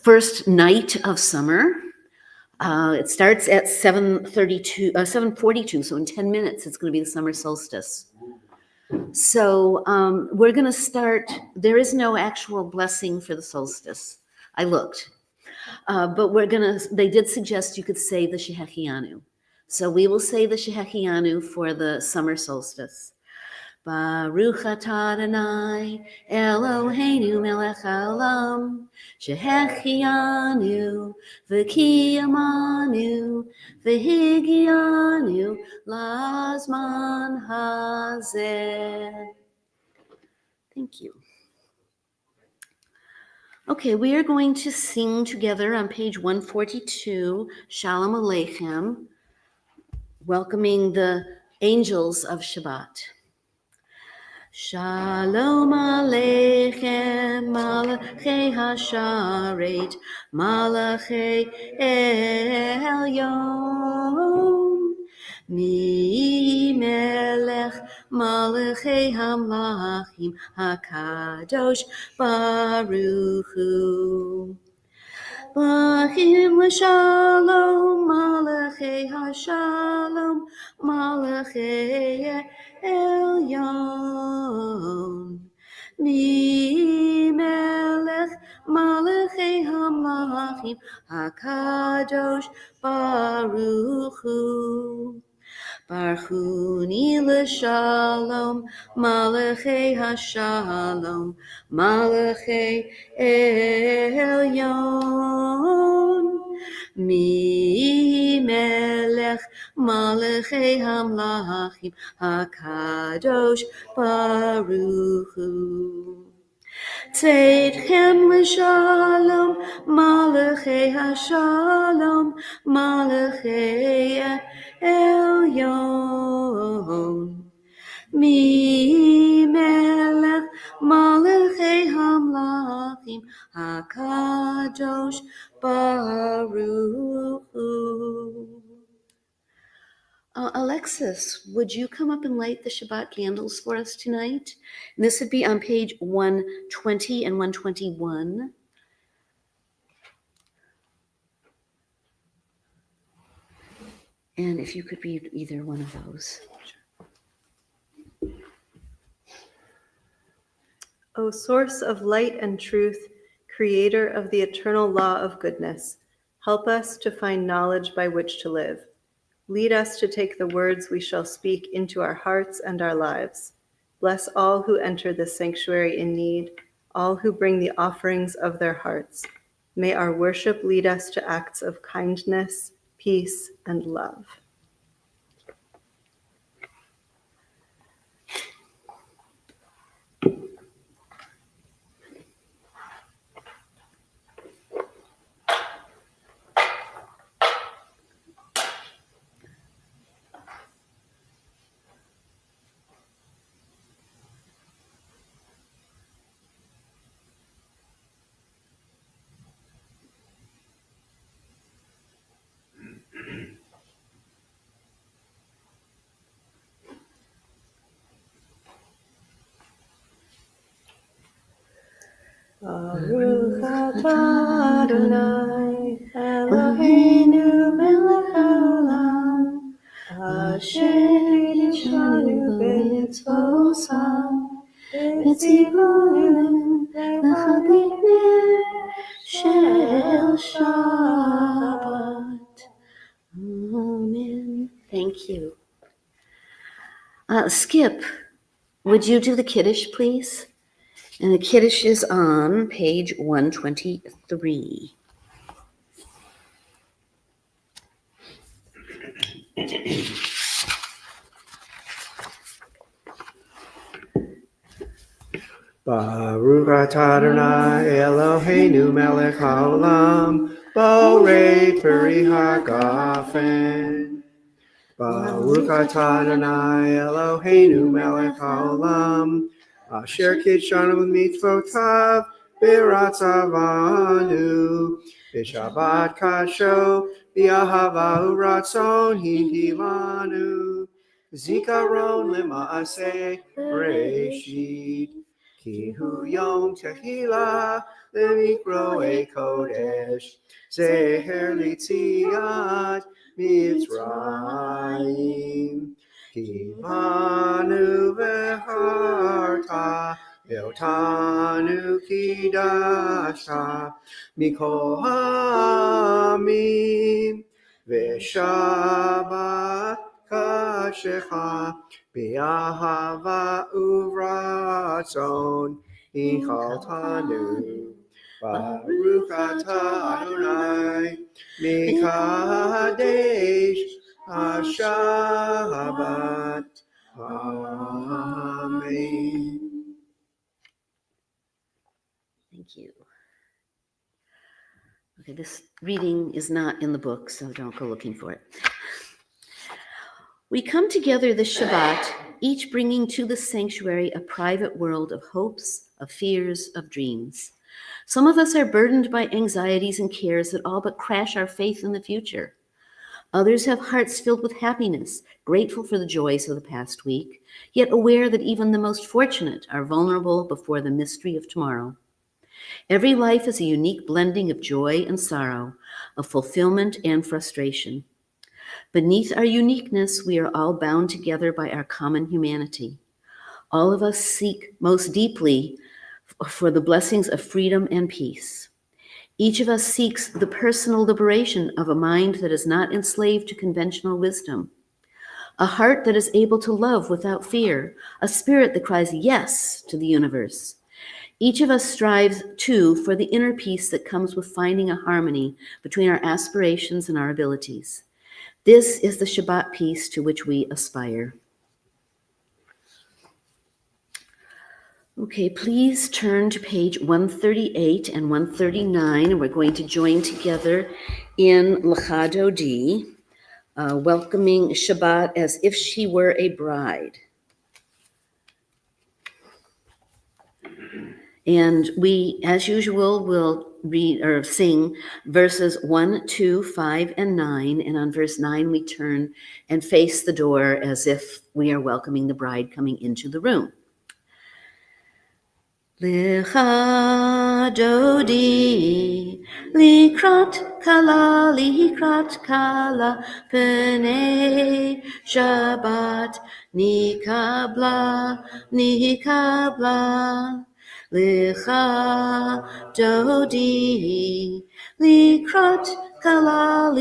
first night of summer. It starts at 7:42, so in 10 minutes, it's going to be the summer solstice. So we're going to start. There is no actual blessing for the solstice. I looked. But they did suggest you could say the Shehechianu. So we will say the Shehechianu for the summer solstice. Baruch atah Adonai Eloheinu melech haolam shehechianu v'kiyamanu v'higianu lazman hazeh. Thank you. Okay, we are going to sing together on page 142, Shalom Aleichem, welcoming the angels of Shabbat. Shalom Aleichem, Malachei Hasharet, Malachei Elyon, Mi Melech Malachei Hamlachim HaKadosh Baruch Hu. Bachim l'shalom, Malachei Hashalom, Malachei Elyon. Mi Melech Malachei Hamlachim HaKadosh Baruch Hu. Barchuni l'shalom, Malachei Hashalom, Malachei Elyon. Mi Melech Malachei Hamlachim HaKadosh Baruch Hu. Tzedchem l'shalom, Malachei Hashalom, Malachei Elyon. Mi Melech Malachei Hamlachim HaKadosh Baruch Hu. Alexis, would you come up and light the Shabbat candles for us tonight? And this would be on page 120 and 121. And if you could read either one of those. O source of light and truth, creator of the eternal law of goodness, help us to find knowledge by which to live. Lead us to take the words we shall speak into our hearts and our lives. Bless all who enter this sanctuary in need, all who bring the offerings of their hearts. May our worship lead us to acts of kindness, peace, and love. Baruch atah Adonai Eloheinu melech haolam asher qiddshanu b'mitzvotav v'tzivanu l'chagim shel Shabbat. Amen. Thank you. Skip, would you do the Kiddush, please? And the Kiddush is on page 123. Baruch atah Adonai Eloheinu melech haolam borei peri hagafen. Baruch atah Adonai Eloheinu melech haolam asher qiddshanu b'mitzvotav v'ratzavanu b'shabbat kasho v'ahava u'ratzon higilanu zikaron lema'aseh Bereshit Ki hu yom tehila lemikroe kodesh. Zeher litziat Mitzrayim. Ki vanu veharta Yotanu kidashta mikol hamim v'shabbat kashecha b'ahava uvratzon inchaltanu Baruch atah Adonai mikadesh hashabbat. Amen. Thank you. Okay, this reading is not in the book, so don't go looking for it. We come together this Shabbat, each bringing to the sanctuary a private world of hopes, of fears, of dreams. Some of us are burdened by anxieties and cares that all but crash our faith in the future. Others have hearts filled with happiness, grateful for the joys of the past week, yet aware that even the most fortunate are vulnerable before the mystery of tomorrow. Every life is a unique blending of joy and sorrow, of fulfillment and frustration. Beneath our uniqueness, we are all bound together by our common humanity. All of us seek most deeply for the blessings of freedom and peace. Each of us seeks the personal liberation of a mind that is not enslaved to conventional wisdom, a heart that is able to love without fear, a spirit that cries yes to the universe. Each of us strives, too, for the inner peace that comes with finding a harmony between our aspirations and our abilities. This is the Shabbat peace to which we aspire. Okay, please turn to page 138 and 139, and we're going to join together in Lachado D, welcoming Shabbat as if she were a bride. And we, as usual, will read or sing verses 1, 2, 5, and 9. And on verse 9, we turn and face the door as if we are welcoming the bride coming into the room. Lecha dodi, likrat kala, pene Shabbat, nikabla. Lecha dodi, likrat kala,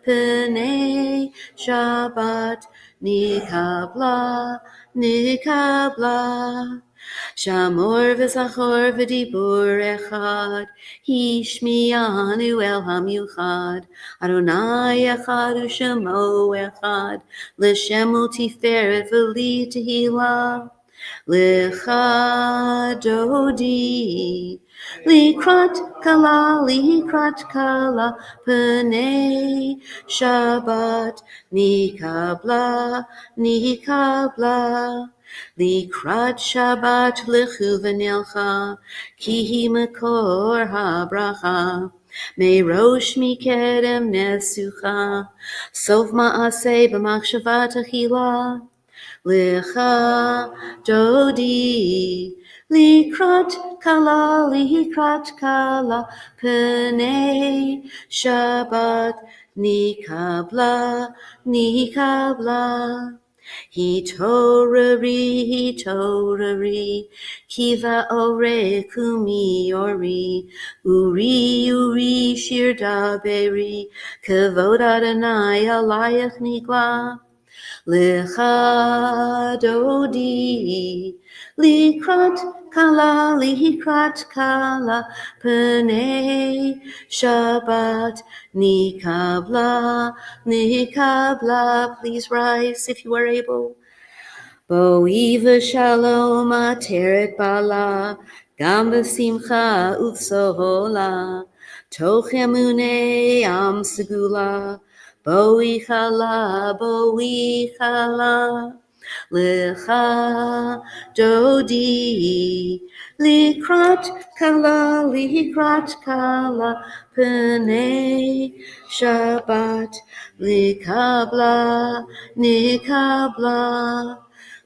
pene Shabbat, nikabla. Shamor v'zachor v'dibur echad, hishmianu el hamiuchad, Adonai echad u'shemo echad, l'shemu tiferet v'li tehila, lecha dodi, likrat kala, p'nei Shabbat, nikabla. Likrat Shabbat lechu v'nelcha, ki hi makor habracha, merosh mikedem nesucha, sof ma'aseh b'machshavat achila, lecha dodi, likrat kala, p'nei Shabbat, nikabla. Hitorari, kiva ore kumi ori, uri, shir daberi, kavod Adonai alayach nigla, lecha dodi, likrat kala, p'nei Shabbat, nikabla. Please rise if you are able. Bo'iva shalom ateret bala, gam v'simcha uvsohola, toch emune am segula, bo'ichala, lecha dodi, likrat kala, p'nei Shabbat, nikabla.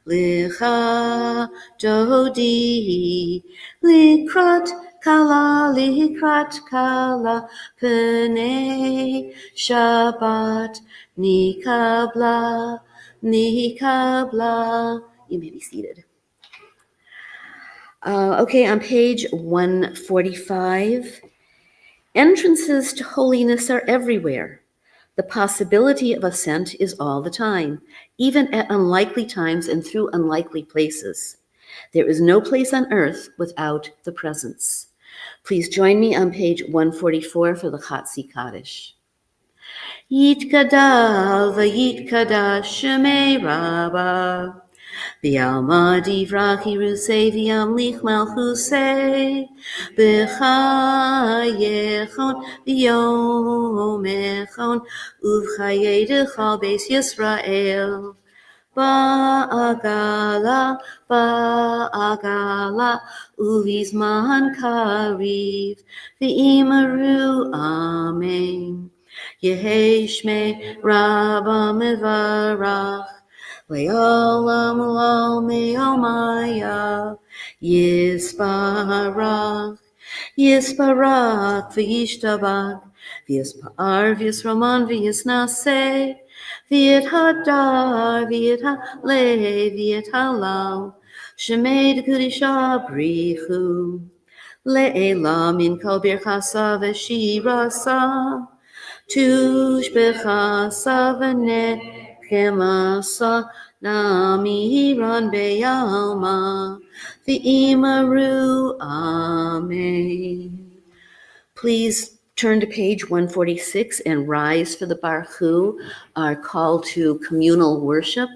Licha Dodi Likrat Kala Pene Shabbat Nikabla. You may be seated. Okay, on page 145, entrances to holiness are everywhere. The possibility of ascent is all the time, even at unlikely times and through unlikely places. There is no place on earth without the presence. Please join me on page 144 for the Chatzi Kaddish. Yitkadal v'yitkadash shemei Rabbah. V'yalma divrachi rusei v'yamlich malchusei b'chayechon v'yomechon uv'chayedechal beis Yisrael ba'agala uvizman kariv v'imaru amen Yehei shmei Rabba mevarach Le'olam me'omaya Yisparach v'yishtabach v'yispar v'yisraman v'yisnaseh v'yithadar v'yithale v'yithalal shemei d'kudisha brichu le'ela min kol birchasa v'shirasa tushbechasa v'nechemasa namiran be'alma v'imaru amen. Please turn to page 146 and rise for the Baruch, our call to communal worship.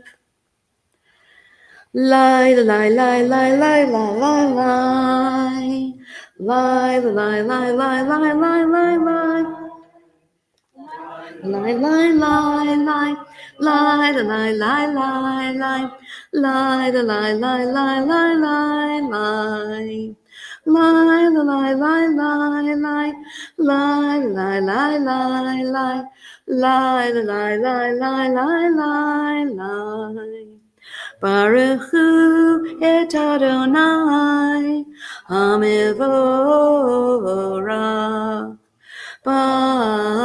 Lie, lie, lie, lie, lie, lie, lie, lie. Lie, lie, lie, lie, lie, lie, lie, lie. Lie, lie, lie, lie. Lie, lie, lie, lie, lie. Lie, lie, lie, lie, lie, lie, lie. Lie, lie, lie, lie, lie. Lie, lie, lie, lie, lie. Lie, lie, lie, lie, lie, lie, lie. Baruch Hu et Adonai Hamevorach. Baruch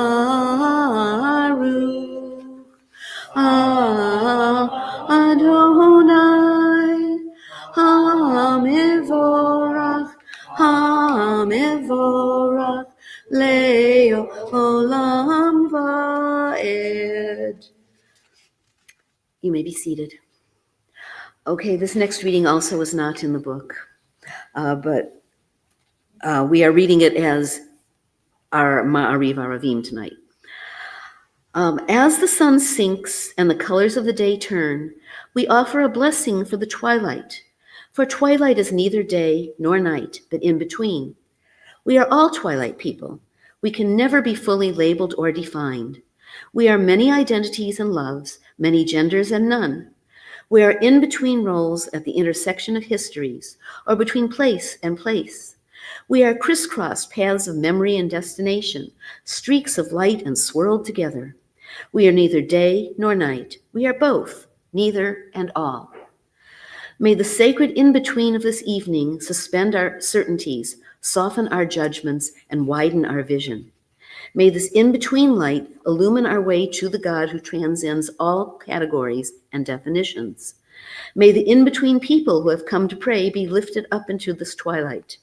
Adonai Hamevorach Le'olam va'ed. You may be seated. Okay, this next reading also is not in the book, but we are reading it as our Ma'ariv Aravim tonight. As the sun sinks and the colors of the day turn, we offer a blessing for the twilight. For twilight is neither day nor night, but in between. We are all twilight people. We can never be fully labeled or defined. We are many identities and loves, many genders and none. We are in between roles at the intersection of histories, or between place and place. We are crisscrossed paths of memory and destination, streaks of light and swirled together. We are neither day nor night. We are both, neither and all. May the sacred in-between of this evening suspend our certainties, soften our judgments, and widen our vision. May this in-between light illumine our way to the God who transcends all categories and definitions. May the in-between people who have come to pray be lifted up into this twilight.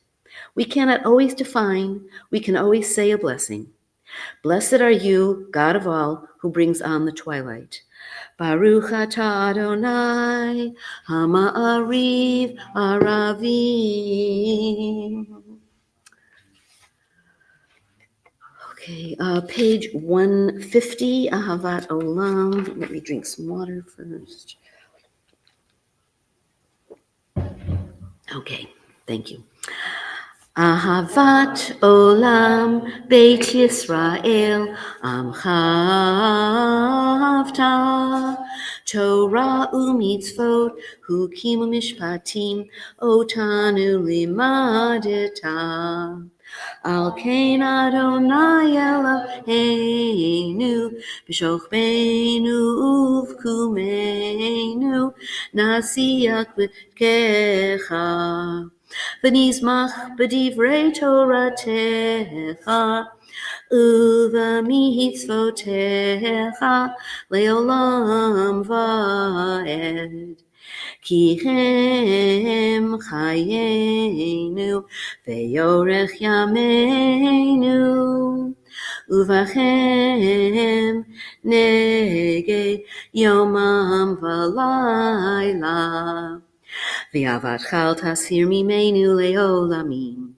We cannot always define, we can always say a blessing. Blessed are you, God of all, who brings on the twilight. Baruch atah Adonai, Hama'ariv Aravim. Okay, page 150, Ahavat Olam. Let me drink some water first. Okay, thank you. Ahavat Olam Beit Yisrael Amchavta Torah u'mitzvot Hukim u'mishpatim Otanu limadeta Al Kain Adonai Eloheinu, B'shochbeinu uvkumeinu, Nasiach b'kecha, V'nizmach b'divrei Toratecha, Uv'mitzvotecha, Leolam va'ed. Ki hem chayenu veyorech yameinu uvachem nege yomam v'layla v'yavatchal tasir mimenu leolamim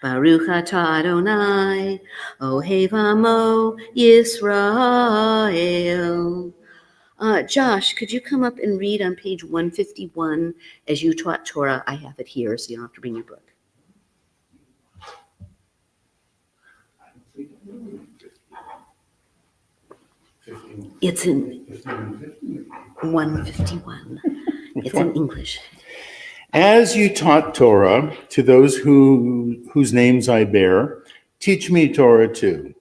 Baruch atah Adonai ohev amo Yisrael. Josh, could you come up and read on page 151 as you taught Torah? I have it here, so you don't have to bring your book. It's in 151. It's in English. As you taught Torah to those whose names I bear, teach me Torah too.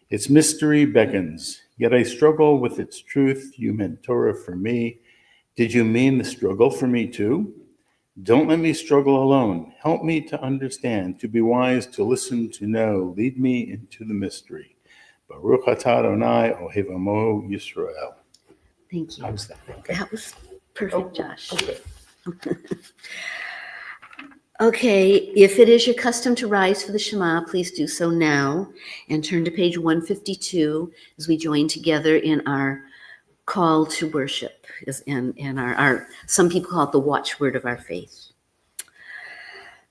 Its mystery beckons, yet I struggle with its truth. You meant Torah for me. Did you mean the struggle for me too? Don't let me struggle alone. Help me to understand, to be wise, to listen, to know. Lead me into the mystery. Baruch atah Adonai ohev amo Yisrael. Thank you. How's that? Okay. That was perfect, Josh. Okay. Okay, if it is your custom to rise for the Shema, please do so now and turn to page 152 as we join together in our call to worship, and our some people call it the watchword of our faith.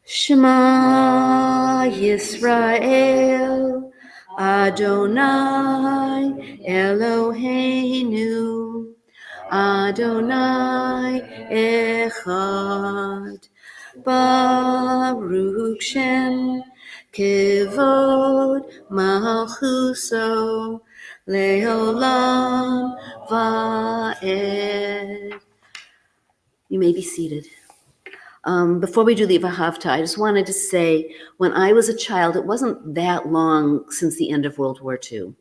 Shema Yisrael, Adonai Eloheinu, Adonai Echad. Baruch Shem Kevod Malchuso Leolam Va'ed. You may be seated. Before we do the Vahavta, I just wanted to say, when I was a child, it wasn't that long since the end of World War II.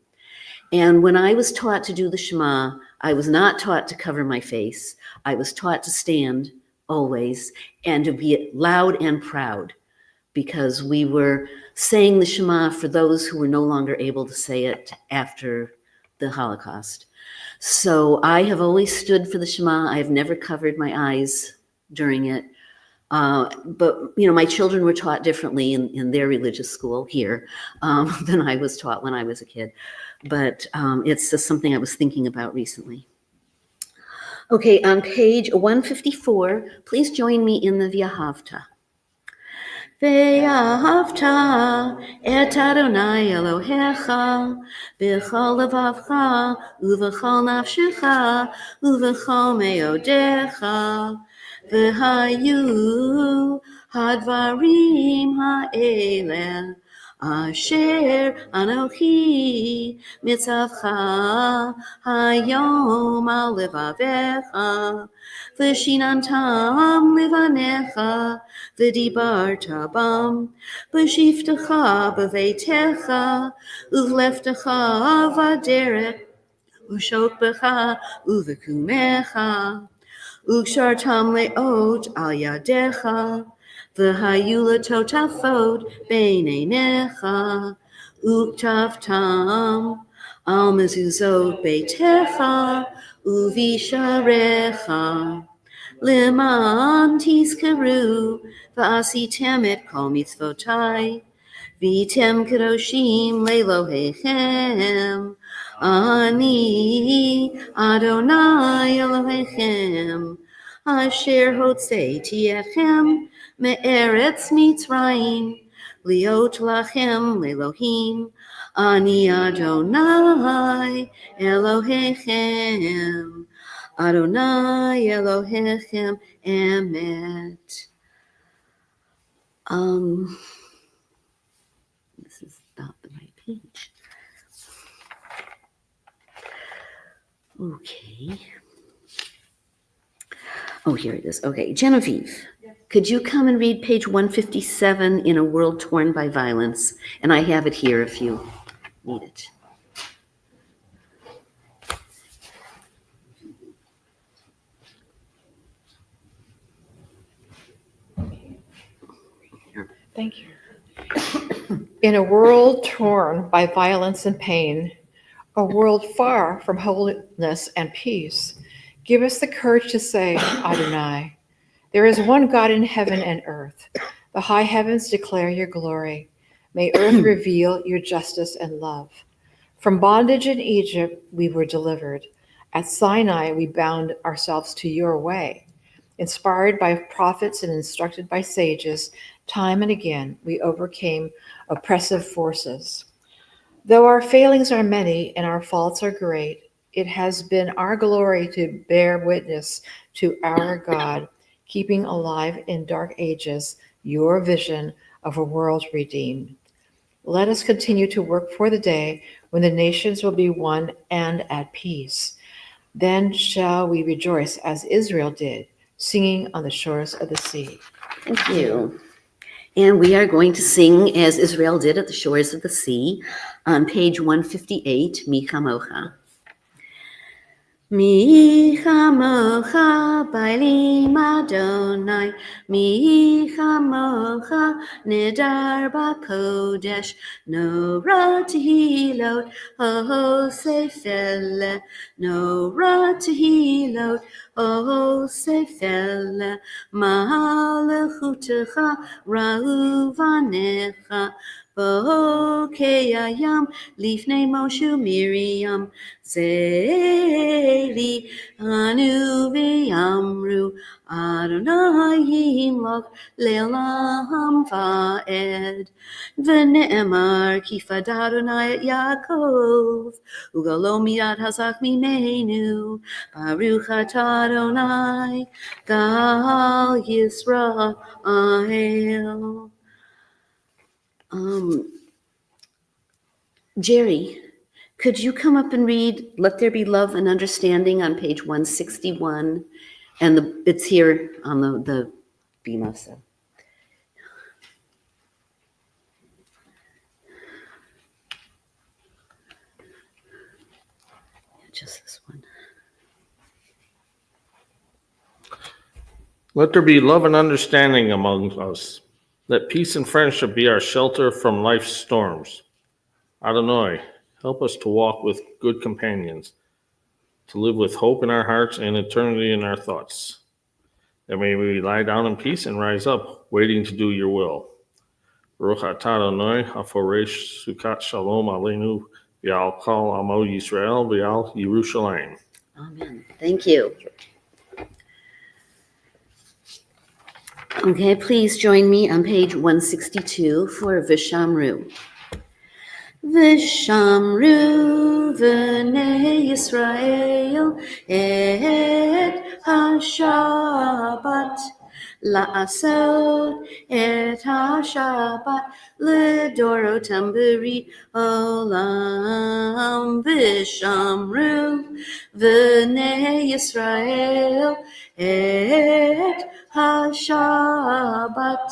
And when I was taught to do the Shema, I was not taught to cover my face. I was taught to stand always and to be loud and proud, because we were saying the Shema for those who were no longer able to say it after the Holocaust. So I have always stood for the Shema. I have never covered my eyes during it. But, my children were taught differently in their religious school here than I was taught when I was a kid. But it's just something I was thinking about recently. Okay, on page 154, please join me in the V'ahavta. Ve'ahavta et Adonai Elohecha b'chol levavcha uv'chol nafshecha uv'chol meodecha v'hayu hadvarim ha'eleh asher anochi mitzavcha hayom al levavecha v'shinantam levanecha v'dibarta bam v'shiftecha b'veitecha uv'leftecha v'derech u'shokbecha uv'kumecha u'kshartam le'ot al yadecha v'hayu l'totafot b'neinecha u'ktavtam al mezuzot beitecha u'visharecha Leman tizkaru v'asitem et kol mitzvotai v'tem kadoshim le'lohechem ani Adonai Elohechem asher hotzeiti etchem me'eretz Mitzrayim liot lachem le'lohim ani Adonai Elohechem Adonai Elohechem Emet. This is not the right page. Okay. Oh, here it is. Okay, Genevieve. Yes. Could you come and read page 157 in A World Torn by Violence? And I have it here if you need it. Thank you. In a world torn by violence and pain, a world far from holiness and peace, give us the courage to say, Adonai, there is one God in heaven and earth. The high heavens declare your glory. May earth reveal your justice and love. From bondage in Egypt, we were delivered. At Sinai, we bound ourselves to your way. Inspired by prophets and instructed by sages, time and again, we overcame oppressive forces. Though our failings are many and our faults are great, it has been our glory to bear witness to our God, keeping alive in dark ages your vision of a world redeemed. Let us continue to work for the day when the nations will be one and at peace. Then shall we rejoice as Israel did, singing on the shores of the sea. Thank you. And we are going to sing as Israel did at the shores of the sea on page 158, Mi Chamocha. Mi chamocha bailim Adonai, mi chamocha nidar b'kodesh, nora tehilot, oh sefele, nora tehilot, oh sefele, ma'alechutecha ra'uvanecha, Bokeyayam lifnei Moshe Miriam Zeli anu v'yamru Adonai yimloch le'olam va'ed v'ne'emar kifad Adonai et Yaakov ugalo miyad hazak mimenu Baruch atah Adonai Gal Yisrael. Jerry, could you come up and read Let There Be Love and Understanding on page 161? And it's here on the Bima. So. Just this one. Let there be love and understanding among us. Let peace and friendship be our shelter from life's storms. Adonai, help us to walk with good companions, to live with hope in our hearts and eternity in our thoughts. That may we lie down in peace and rise up, waiting to do your will. Baruch atah Adonai, haforesh sukat shalom aleinu, v'al kol amo Yisrael, v'al Yerushalayim. Amen. Thank you. Okay, please join me on page 162 for Vishamru. Vishamru v'nei Yisrael et ha-Shabbat la'asot et ha-Shabbat l'dorotam b'rit olam. Vishamru v'nei Yisrael et ha-Shabbat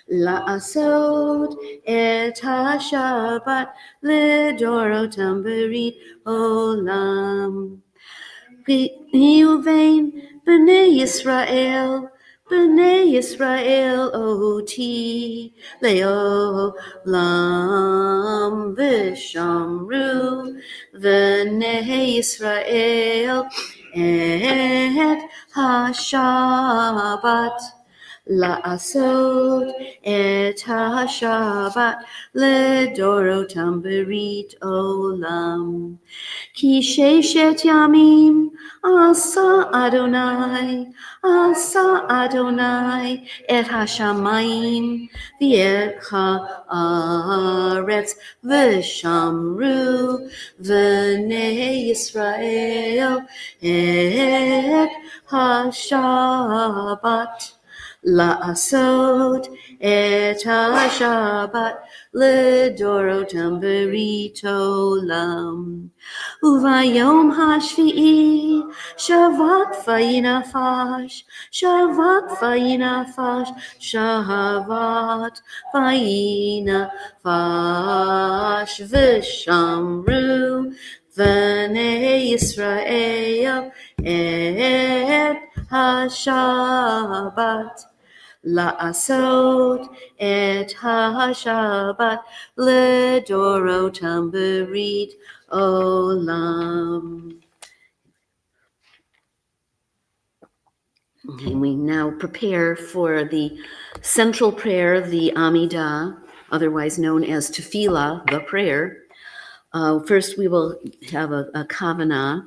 La'asot et ha-Shabbat l'dorotam b'rit olam. Reuven b'nei Yisrael oti le'olam v'shamru b'nei Yisrael et ha-Shabbat La'asot et ha-Shabbat l'dorotam b'rit olam. Ki sheshet yamim asa Adonai et ha-shamayim v'et ha'aretz v'shamru v'nei Yisrael et ha-Shabbat La'asot et ha-Shabbat לדורותם ברית עולם. וביום השביעי שבת ויהי נפש, שבת ויהי נפש, שבת ויהי נפש, ושמרו בני ישראל את השבת, לעשות את השבת לדורותם ברית olam. Okay, we now prepare for the central prayer, the Amidah, otherwise known as Tefillah, the prayer. First, we will have a kavanah.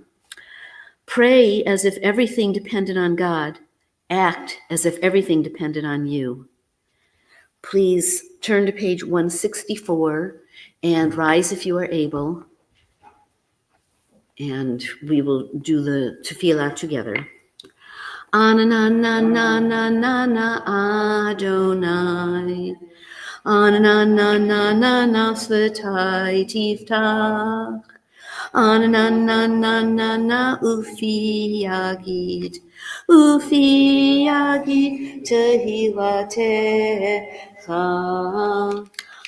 Pray as if everything depended on God. Act as if everything depended on you. Please turn to page 164 and rise if you are able. And we will do the tefillah together. Anananananana Adonai. Ananananana Svetai Tiftach. Ananananana Ufi Yagid. Ufi Yagid Tehilatecha.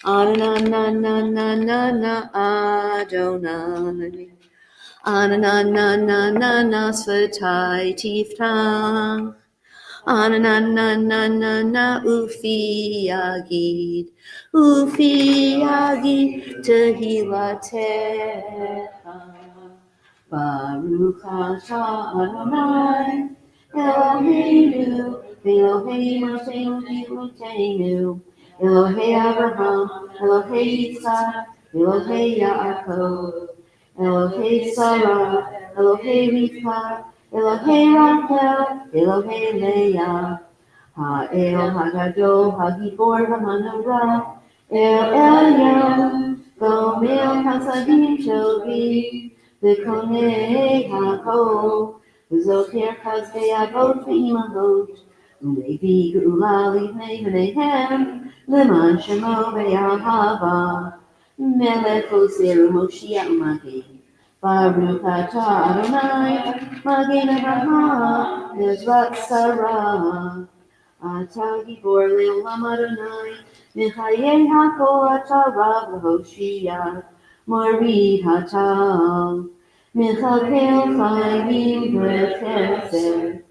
Ananananana Adonai. Ananananana Svetai Tiftach. Ananananana Ufi Yagid. Ufi Yagid Tehilatecha. Baruch atah Adonai Eloheinu Elohei Mosheinu Elohei Abraham Elohei Yitzhak Elohei Yaakov Elohei Sarah Elohei Rivka Elohei Rachel Elohei Leah Ha'el Hagadol Hagibor HaManorah El Elyon Gomel Hasadim Tovim V'konei hakol, v'zoker chazvei avot v'imahot, u'levi geula livnei b'neihem, l'man shemo v'yahava, melech oser u'moshiach u'magin. Baruch atah Adonai, Magen Avraham, Ezrat Sarah. Atah gibor le'olam Adonai, Mechayei hakol atah Rav l'Hoshiyah. Mori Hatal, Michael Chayim B'Chesed,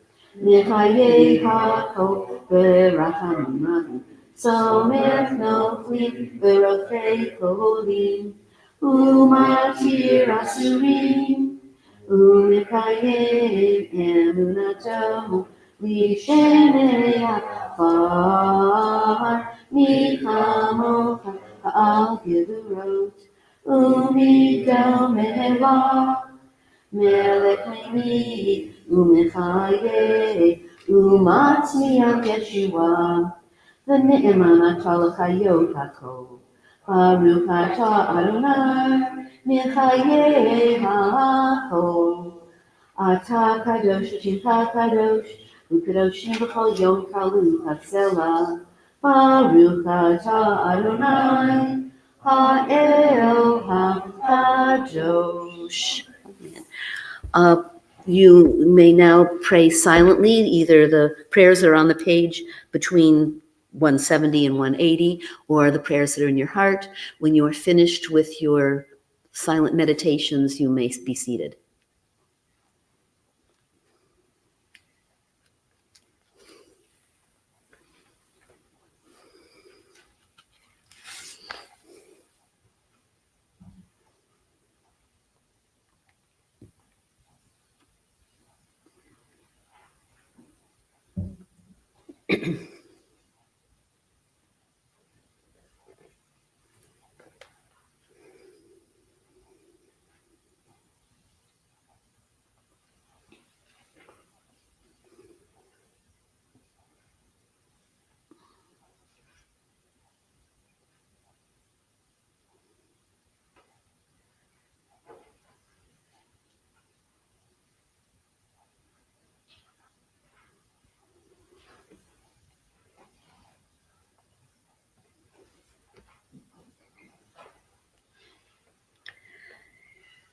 Michaye Hakol B'Rachamim, Somech Noflim B'Rofei Kolim, Umatir Asurim, Umikayem Emunato, Lishenei Afar, Michamocha Ha'al Gevurot, Umidomela, Melech Mimi, Umechaye, Umatzmiach Yeshua, V'ne'eman atah l'chayot hakol. Baruch atah Adonai, Mechaye hakol. Atah kadosh Shimcha kadosh, Ukadoshim b'chol yom kalu hatzela. Baruch atah Adonai, Ha'el HaKadosh. You may now pray silently. Either the prayers are on the page between 170 and 180, or the prayers that are in your heart. When you are finished with your silent meditations, you may be seated.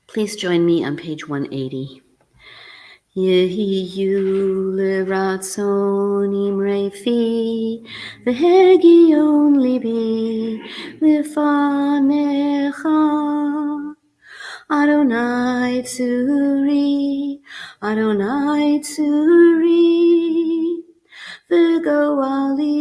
Please join me on page 180. Yehiyu leratzon imrei fi, v'hegion libi lefanecha. Adonai tzuri, Adonai tzuri, v'goali.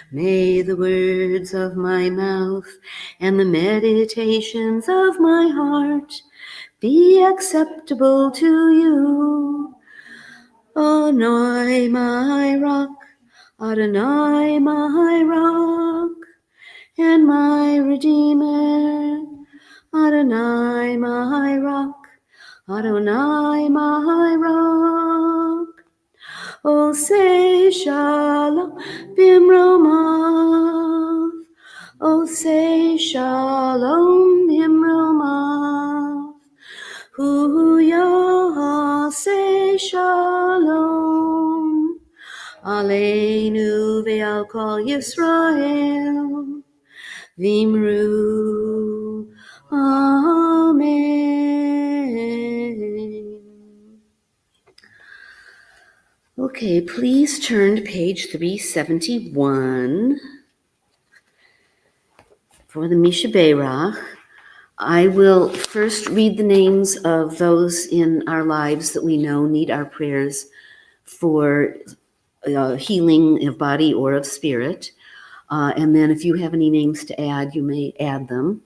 May the words of my mouth and the meditations of my heart be acceptable to you. Adonai my rock, Adonai my rock, and my redeemer. Adonai my rock, Adonai my rock. Oh, say shalom bimromav. Oh, say shalom bimromav. Hu say shalom. Aleinu ve'al kol Yisrael. Vimru. Amen. Okay, please turn to page 371 for the Misha Beirach. I will first read the names of those in our lives that we know need our prayers for healing of body or of spirit. And then if you have any names to add, you may add them.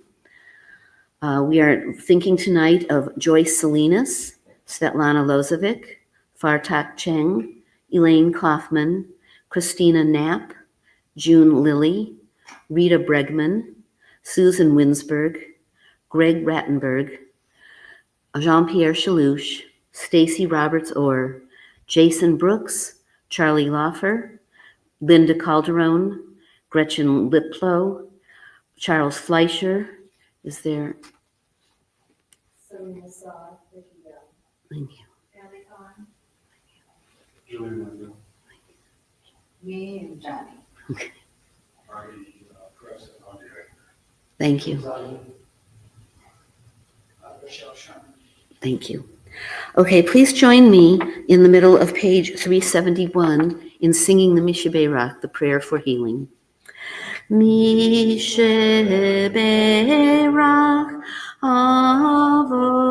We are thinking tonight of Joyce Salinas, Svetlana Lozovic, Fartak Cheng, Elaine Kaufman, Christina Knapp, June Lilly, Rita Bregman, Susan Winsberg, Greg Rattenberg, Jean-Pierre Chalouche, Stacy Roberts-Orr, Jason Brooks, Charlie Loffer, Linda Calderon, Gretchen Liplow, Charles Fleischer. Is there? Thank you. Me and Johnny. Thank you. Thank you. Okay, please join me in the middle of page 371 in singing the Misha Beirach, the prayer for healing. Misha Beirach Avotenu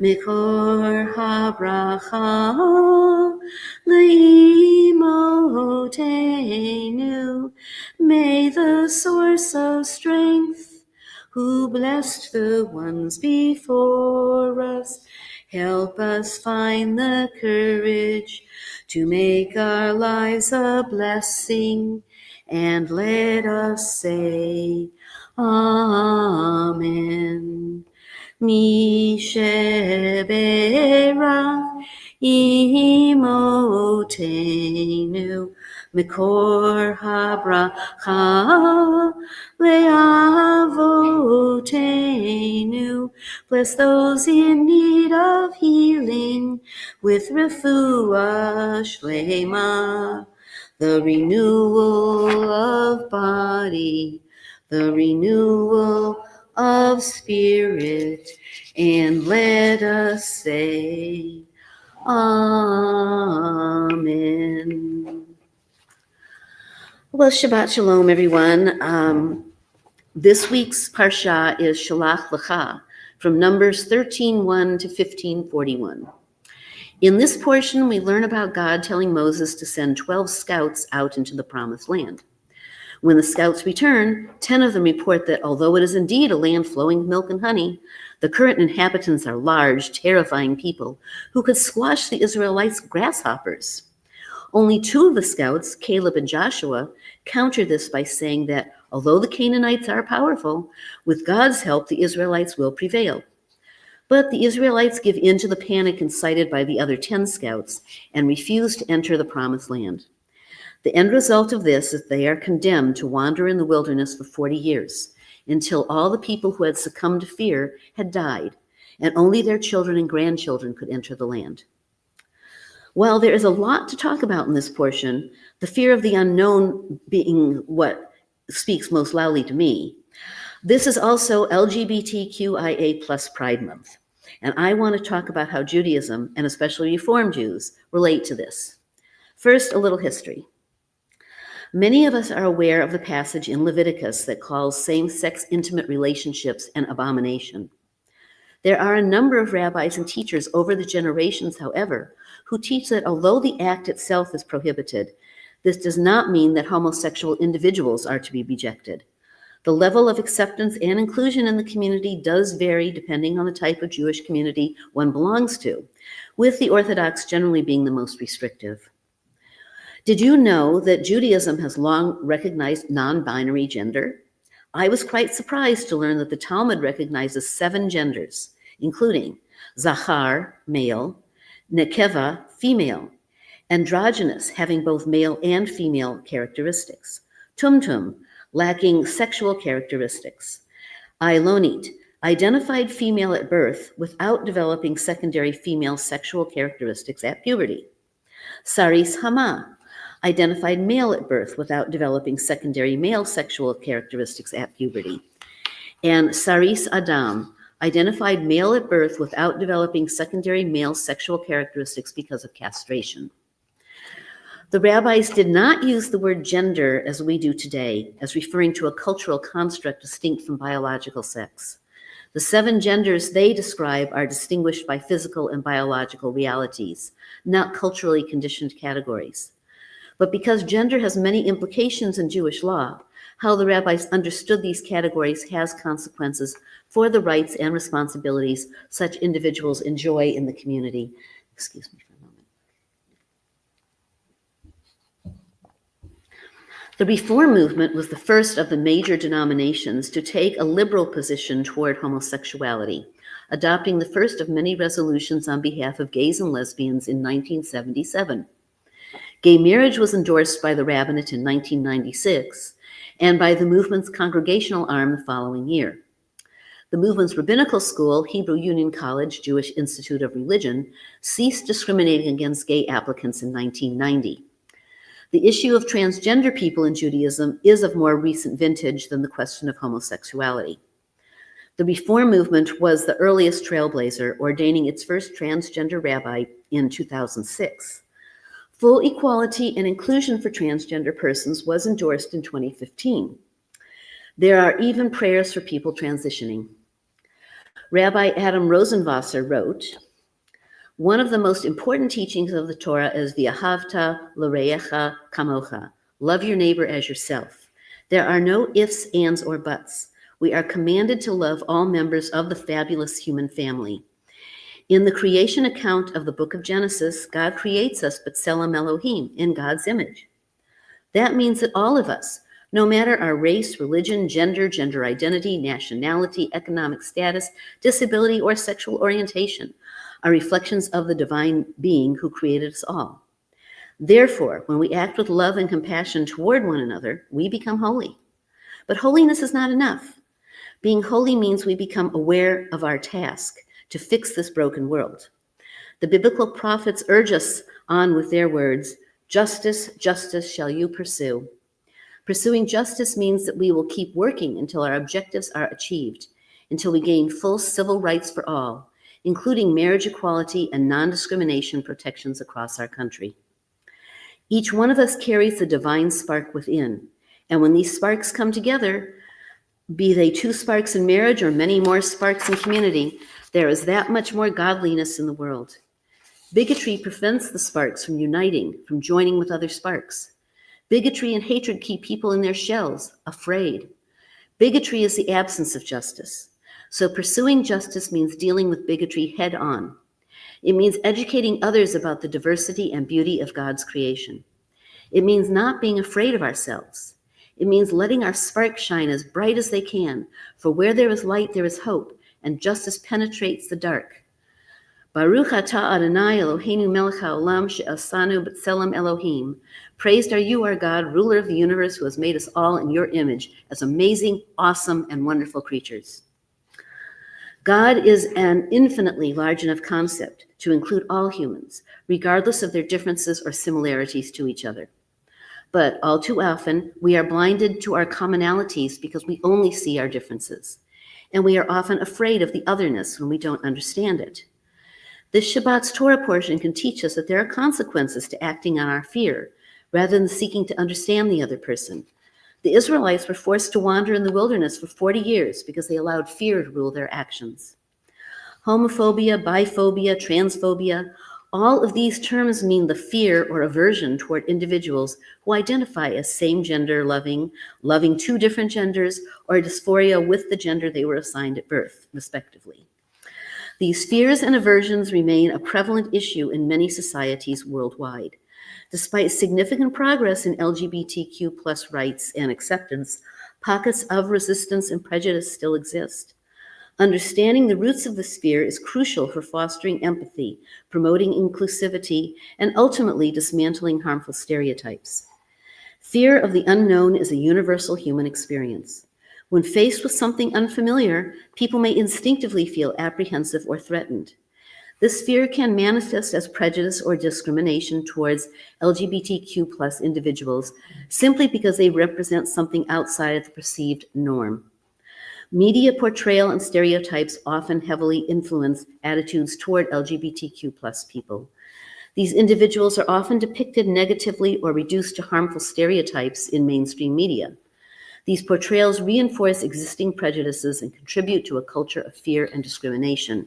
Mikor HaBracha Leimotenu. May the source of strength, who blessed the ones before us, help us find the courage to make our lives a blessing, and let us say, Amen. Misha Beirach Imotenu Mikor HaBracha Le'avotenu. Bless those in need of healing with refuah shlema, the renewal of body, the renewal of spirit, and let us say, Amen. Well, Shabbat Shalom, everyone. This week's Parsha is Shalach Lecha, from Numbers 13:1 to 15:41. In this portion, we learn about God telling Moses to send 12 scouts out into the Promised Land. When the scouts return, 10 of them report that although it is indeed a land flowing with milk and honey, the current inhabitants are large, terrifying people who could squash the Israelites' grasshoppers. Only 2 of the scouts, Caleb and Joshua, counter this by saying that although the Canaanites are powerful, with God's help, the Israelites will prevail. But the Israelites give in to the panic incited by the other 10 scouts and refuse to enter the Promised Land. The end result of this is they are condemned to wander in the wilderness for 40 years, until all the people who had succumbed to fear had died, and only their children and grandchildren could enter the land. While there is a lot to talk about in this portion, the fear of the unknown being what speaks most loudly to me. This is also LGBTQIA plus Pride Month. And I want to talk about how Judaism, and especially Reform Jews, relate to this. First, a little history. Many of us are aware of the passage in Leviticus that calls same-sex intimate relationships an abomination. There are a number of rabbis and teachers over the generations, however, who teach that although the act itself is prohibited, this does not mean that homosexual individuals are to be rejected. The level of acceptance and inclusion in the community does vary depending on the type of Jewish community one belongs to, with the Orthodox generally being the most restrictive. Did you know that Judaism has long recognized non-binary gender? I was quite surprised to learn that the Talmud recognizes 7 genders, including Zachar, male, Nekeva, female, androgynous, having both male and female characteristics, Tumtum, lacking sexual characteristics, Ailonit, identified female at birth without developing secondary female sexual characteristics at puberty, Saris Hama, identified male at birth without developing secondary male sexual characteristics at puberty, and Saris Adam, identified male at birth without developing secondary male sexual characteristics because of castration. The rabbis did not use the word gender as we do today, as referring to a cultural construct distinct from biological sex. The 7 genders they describe are distinguished by physical and biological realities, not culturally conditioned categories. But because gender has many implications in Jewish law, how the rabbis understood these categories has consequences for the rights and responsibilities such individuals enjoy in the community. Excuse me for a moment. The Reform movement was the first of the major denominations to take a liberal position toward homosexuality, adopting the first of many resolutions on behalf of gays and lesbians in 1977. Gay marriage was endorsed by the rabbinate in 1996 and by the movement's congregational arm the following year. The movement's rabbinical school, Hebrew Union College Jewish Institute of Religion, ceased discriminating against gay applicants in 1990. The issue of transgender people in Judaism is of more recent vintage than the question of homosexuality. The Reform movement was the earliest trailblazer, ordaining its first transgender rabbi in 2006. Full equality and inclusion for transgender persons was endorsed in 2015. There are even prayers for people transitioning. Rabbi Adam Rosenwasser wrote, "One of the most important teachings of the Torah is v'ahavta l'reyecha kamocha, love your neighbor as yourself. There are no ifs, ands, or buts. We are commanded to love all members of the fabulous human family. In the creation account of the book of Genesis, God creates us b'tselem Elohim, in God's image. That means that all of us, no matter our race, religion, gender identity, nationality, economic status, disability, or sexual orientation, are reflections of the divine being who created us all. Therefore, when we act with love and compassion toward one another, we become holy. But holiness is not enough. Being holy means we become aware of our task to fix this broken world. The biblical prophets urge us on with their words, justice, justice shall you pursue. Pursuing justice means that we will keep working until our objectives are achieved, until we gain full civil rights for all, including marriage equality and non-discrimination protections across our country. Each one of us carries the divine spark within, and when these sparks come together, be they 2 sparks in marriage or many more sparks in community, there is that much more godliness in the world. Bigotry prevents the sparks from uniting, from joining with other sparks. Bigotry and hatred keep people in their shells, afraid. Bigotry is the absence of justice. So pursuing justice means dealing with bigotry head on. It means educating others about the diversity and beauty of God's creation. It means not being afraid of ourselves. It means letting our sparks shine as bright as they can, for where there is light, there is hope, and justice penetrates the dark. Baruch atah Adonai Eloheinu melech haolam she'asanu b'tselem Elohim. Praised are you, our God, ruler of the universe, who has made us all in your image as amazing, awesome, and wonderful creatures. God is an infinitely large enough concept to include all humans, regardless of their differences or similarities to each other. But all too often, we are blinded to our commonalities because we only see our differences. And we are often afraid of the otherness when we don't understand it. This Shabbat's Torah portion can teach us that there are consequences to acting on our fear, rather than seeking to understand the other person. The Israelites were forced to wander in the wilderness for 40 years because they allowed fear to rule their actions. Homophobia, biphobia, transphobia, all of these terms mean the fear or aversion toward individuals who identify as same-gender loving, loving two different genders, or dysphoria with the gender they were assigned at birth, respectively. These fears and aversions remain a prevalent issue in many societies worldwide. Despite significant progress in LGBTQ plus rights and acceptance, pockets of resistance and prejudice still exist. Understanding the roots of this fear is crucial for fostering empathy, promoting inclusivity, and ultimately dismantling harmful stereotypes. Fear of the unknown is a universal human experience. When faced with something unfamiliar, people may instinctively feel apprehensive or threatened. This fear can manifest as prejudice or discrimination towards LGBTQ plus individuals simply because they represent something outside of the perceived norm. Media portrayal and stereotypes often heavily influence attitudes toward LGBTQ plus people. These individuals are often depicted negatively or reduced to harmful stereotypes in mainstream media. These portrayals reinforce existing prejudices and contribute to a culture of fear and discrimination.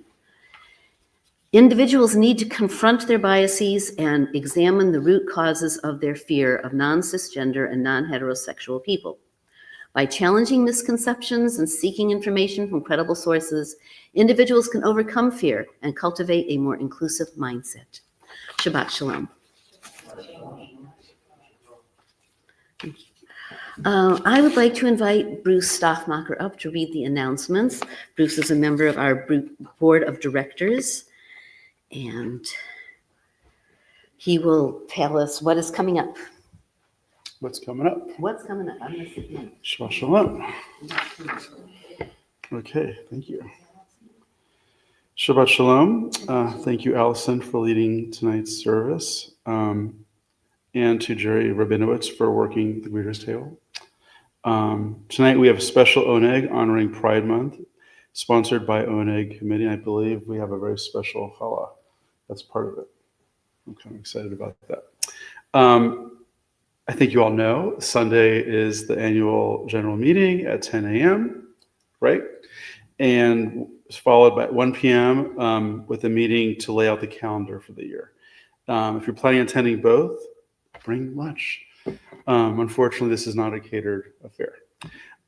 Individuals need to confront their biases and examine the root causes of their fear of non-cisgender and non-heterosexual people. By challenging misconceptions and seeking information from credible sources, individuals can overcome fear and cultivate a more inclusive mindset. Shabbat Shalom. I would like to invite Bruce Stoffmacher up to read the announcements. Bruce is a member of our board of directors, and he will tell us what is coming up. What's coming up? What's coming up? I'm listening. Shabbat Shalom. Okay, thank you. Shabbat Shalom. Thank you, Allison, for leading tonight's service, and to Jerry Rabinowitz for working the Reader's Table. Tonight we have a special Oneg honoring Pride Month, sponsored by Oneg Committee. I believe we have a very special challah. That's part of it. I'm kind of excited about that. I think you all know Sunday is the annual general meeting at 10 a.m., right? And it's followed by 1 p.m. With a meeting to lay out the calendar for the year. If you're planning on attending both, bring lunch. Unfortunately, this is not a catered affair.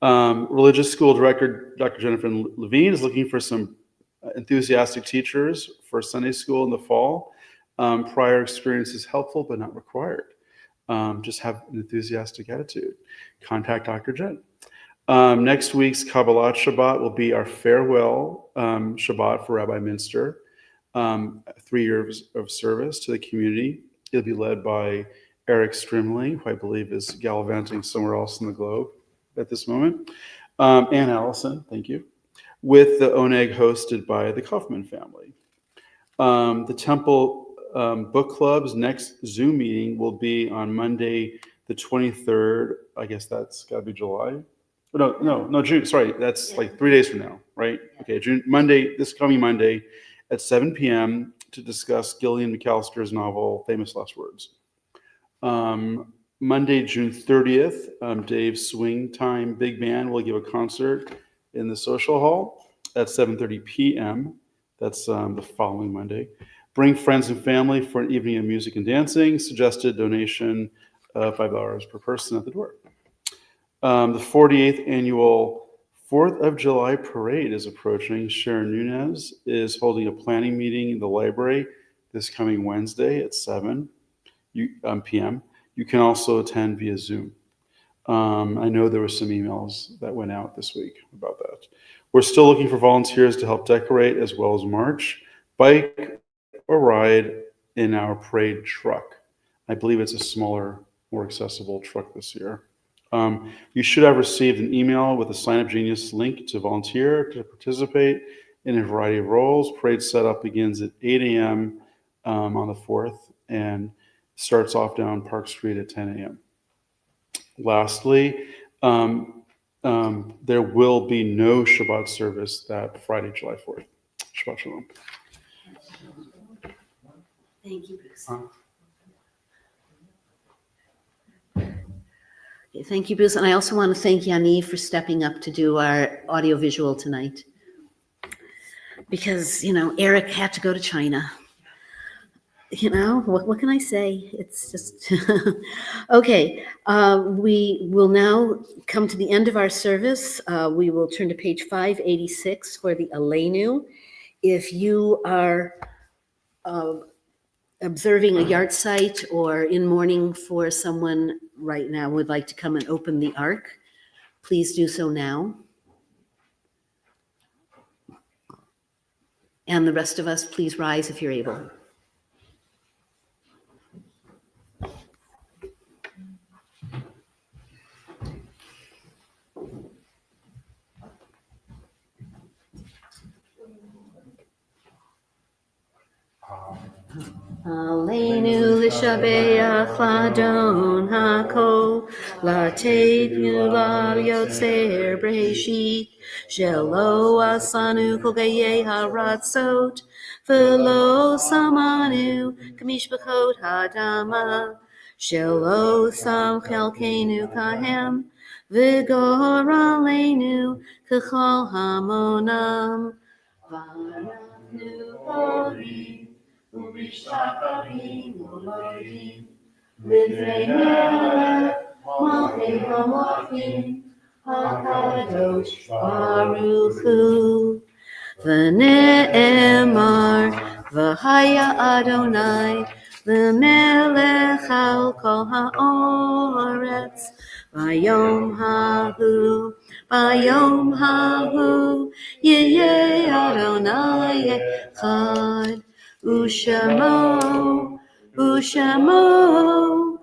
Religious School Director Dr. Jennifer Levine is looking for some enthusiastic teachers for Sunday school in the fall. Prior experience is helpful but not required. Just have an enthusiastic attitude. Contact Dr. Jen. Next week's Kabbalat Shabbat will be our farewell Shabbat for Rabbi Minster. 3 years of service to the community. It'll be led by Eric Strimling, who I believe is gallivanting somewhere else in the globe at this moment, and Allison, thank you, with the Oneg hosted by the Kaufman family. The Temple Book Club's next Zoom meeting will be on Monday, the 23rd. I guess that's got to be July. No, June. Sorry, that's like 3 days from now, right? Okay, Monday, this coming Monday at 7 p.m. to discuss Gillian McAllister's novel, Famous Last Words. Monday, June 30th, Dave's Swing Time Big Band will give a concert in the social hall at 7:30 p.m. That's the following Monday. Bring friends and family for an evening of music and dancing. Suggested donation of $5 per person at the door. The 48th annual 4th of July parade is approaching. Sharon Nunez is holding a planning meeting in the library this coming Wednesday at 7 p.m. You can also attend via Zoom. I know there were some emails that went out this week about that. We're still looking for volunteers to help decorate as well as march, bike, or ride in our parade truck. I believe it's a smaller, more accessible truck this year. You should have received an email with a Sign Up Genius link to volunteer to participate in a variety of roles. Parade setup begins at 8 a.m. On the 4th and starts off down Park Street at 10 a.m. Lastly, there will be no Shabbat service that Friday, July 4th. Shabbat Shalom. Thank you, Bruce. Okay, thank you, Bruce. And I also want to thank Yaniv for stepping up to do our audiovisual tonight. Because, Eric had to go to China. What can I say? It's just, okay. We will now come to the end of our service. We will turn to page 586 for the Aleinu. If you are observing a yard site or in mourning for someone right now would like to come and open the ark, please do so now. And the rest of us, please rise if you're able. Aleinu l'shabeach l'adon hakol, l'artenu l'yotzer breshit, shelo asanu kol gayei haratzot, v'lo samanu k'mishpachot hadama, shelo sam chelkenu kahem, v'gor aleinu k'chol hamonam, v'arachnu horim, Ubishakarim Ulorim, Lidrei Melech, Malchei HaMochim, HaKadosh Baruch Hu, V'ne'emar, V'haya Adonai, L'melech al kol ha'oretz, V'yom hahu, Yeh Adonai echad, Ushamo echad.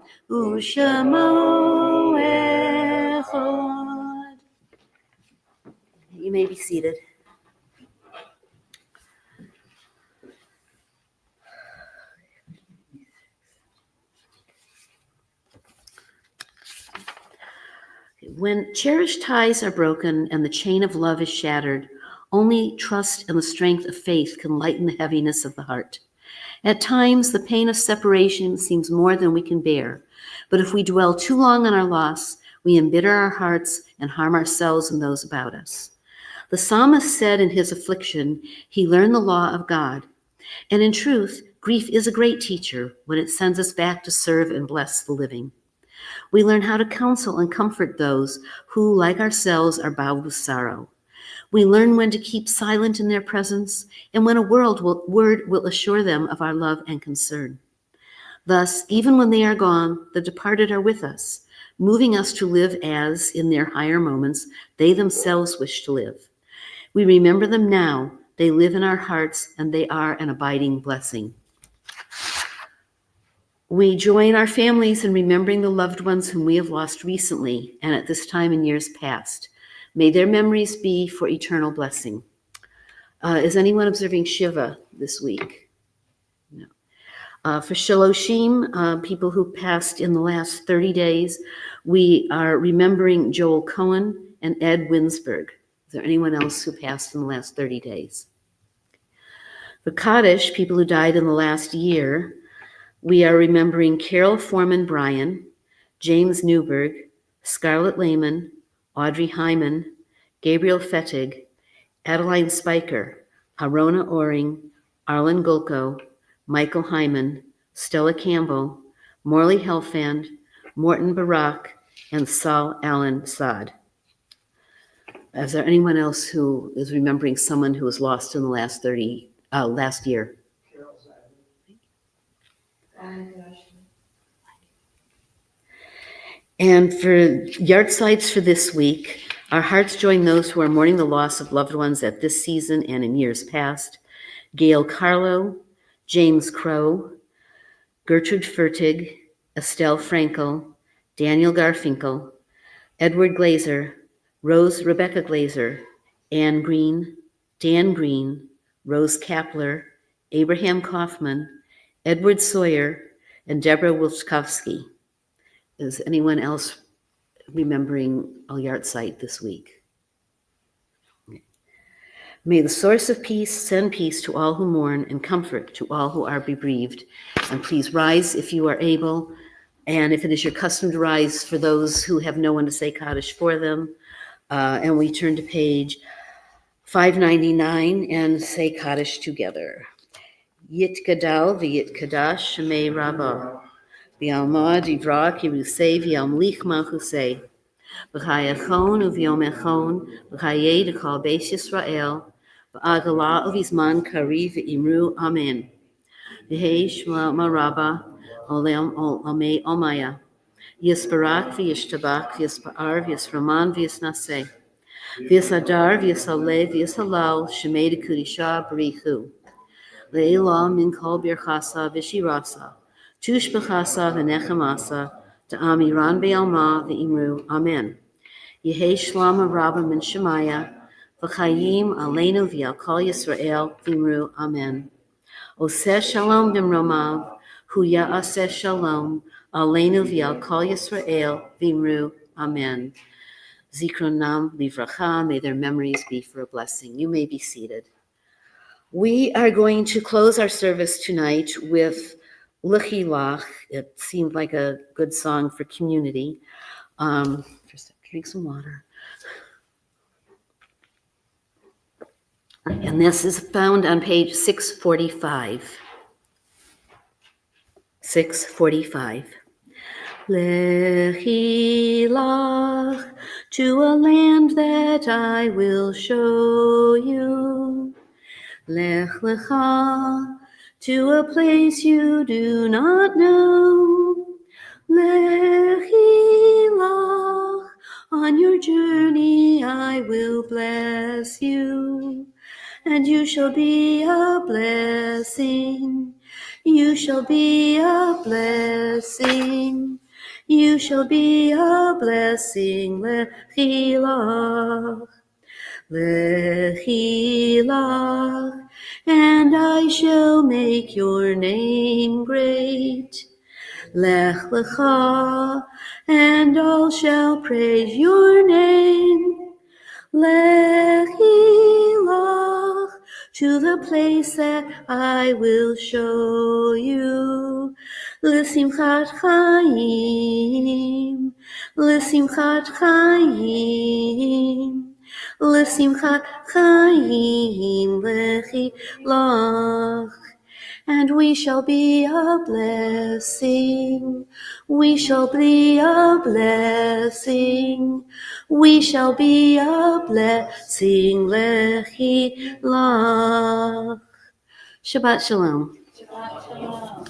You may be seated. When cherished ties are broken and the chain of love is shattered, only trust and the strength of faith can lighten the heaviness of the heart. At times, the pain of separation seems more than we can bear, but if we dwell too long on our loss, we embitter our hearts and harm ourselves and those about us. The psalmist said in his affliction, he learned the law of God. And in truth, grief is a great teacher when it sends us back to serve and bless the living. We learn how to counsel and comfort those who, like ourselves, are bowed with sorrow. We learn when to keep silent in their presence and when a word will assure them of our love and concern. Thus, even when they are gone, the departed are with us, moving us to live as, in their higher moments, they themselves wish to live. We remember them now, they live in our hearts, and they are an abiding blessing. We join our families in remembering the loved ones whom we have lost recently and at this time in years past. May their memories be for eternal blessing. Is anyone observing Shiva this week? No. For Shaloshim, people who passed in the last 30 days, we are remembering Joel Cohen and Ed Winsberg. Is there anyone else who passed in the last 30 days? For Kaddish, people who died in the last year, we are remembering Carol Foreman Bryan, James Newberg, Scarlett Lehman, Audrey Hyman, Gabriel Fettig, Adeline Spiker, Arona Oring, Arlen Gulko, Michael Hyman, Stella Campbell, Morley Helfand, Morton Barak, and Saul Allen Saad. Is there anyone else who is remembering someone who was lost in the last year? And for yard sites for this week, our hearts join those who are mourning the loss of loved ones at this season and in years past. Gail Carlo, James Crow, Gertrude Fertig, Estelle Frankel, Daniel Garfinkel, Edward Glazer, Rose Rebecca Glazer, Anne Green, Dan Green, Rose Kapler, Abraham Kaufman, Edward Sawyer, and Deborah Wilczkowski. Is anyone else remembering a yard site this week. May the source of peace send peace to all who mourn and comfort to all who are bereaved. And please rise if you are able. And if it is your custom to rise for those who have no one to say Kaddish for them. And we turn to page 599 and say Kaddish together. Yit Gadal v'yit Kadash Shemei Rabbah. V'alma divra kirusei v'almlich malchusei. V'chayachon u'v'yom echon v'chayei dekal beis Yisrael v'agala u'vizman kari v'imru amen. V'hei shma maraba olem olmei omaya. Yisbarak v'yishtabak v'yispar v'yisraman v'yisnaseh. V'yisadar v'yisaleh v'yisalal shemei dekudisha b'richu. Le'elah min kol birchasa v'shirasa. Tush b'chasa v'nechamasa. Ta'amiran be'alma v'imru amen. Yehei shlama rabba min shemaya, v'chayim aleinu v'yal kol Yisrael v'imru amen. Oseh shalom b'mromav, hu ya'aseh shalom, aleinu v'yal kol Yisrael v'imru amen. Zikronam livracha, may their memories be for a blessing. You may be seated. We are going to close our service tonight with L'chi Lach. It seemed like a good song for community. First, drink some water. And this is found on page 645. 645. L'chi Lach, to a land that I will show you. Lech Lecha, to a place you do not know. L'chi Lach, on your journey I will bless you, and you shall be a blessing. You shall be a blessing. You shall be a blessing. L'chi Lach. L'chi Lach, and I shall make your name great. Lech Lecha, and all shall praise your name. L'chi Lach, to the place that I will show you. L'simchat chayim, l'simchat chayim. L'simchat chayim l'chi lach, and we shall be a blessing. We shall be a blessing. We shall be a blessing. L'chi lach. Shabbat shalom. Shabbat shalom.